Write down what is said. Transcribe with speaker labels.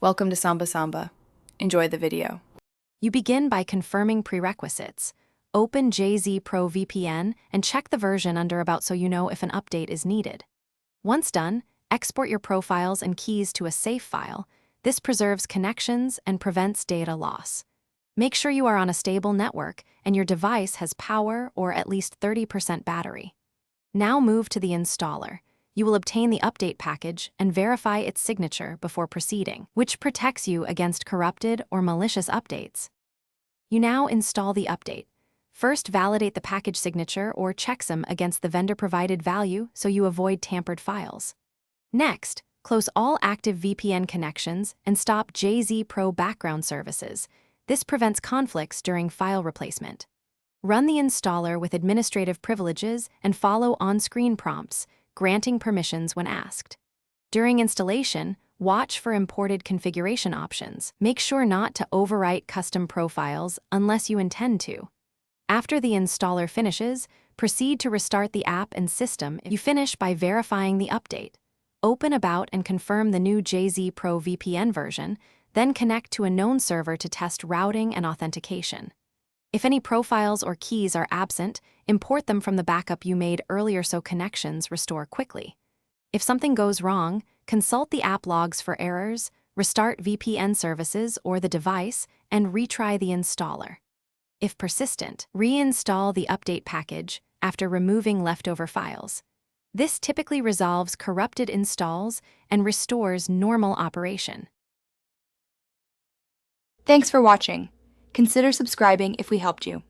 Speaker 1: Welcome to Samba Samba. Enjoy the video.
Speaker 2: You begin by confirming prerequisites. Open JZ Pro VPN and check the version under About so you know if an update is needed. Once done, export your profiles and keys to a safe file. This preserves connections and prevents data loss. Make sure you are on a stable network and your device has power or at least 30% battery. Now move to the installer. You will obtain the update package and verify its signature before proceeding, which protects you against corrupted or malicious updates. You now install the update. First, validate the package signature or checksum against the vendor-provided value so you avoid tampered files. Next, close all active VPN connections and stop JZ Pro background services. This prevents conflicts during file replacement. Run the installer with administrative privileges and follow on-screen prompts, granting permissions when asked. During installation, watch for imported configuration options. Make sure not to overwrite custom profiles unless you intend to. After the installer finishes, proceed to restart the app and system. You finish by verifying the update. Open About and confirm the new JZ Pro VPN version, then connect to a known server to test routing and authentication. If any profiles or keys are absent, import them from the backup you made earlier so connections restore quickly. If something goes wrong, consult the app logs for errors, restart VPN services or the device, and retry the installer. If persistent, reinstall the update package after removing leftover files. This typically resolves corrupted installs and restores normal operation.
Speaker 1: Thanks for watching. Consider subscribing if we helped you.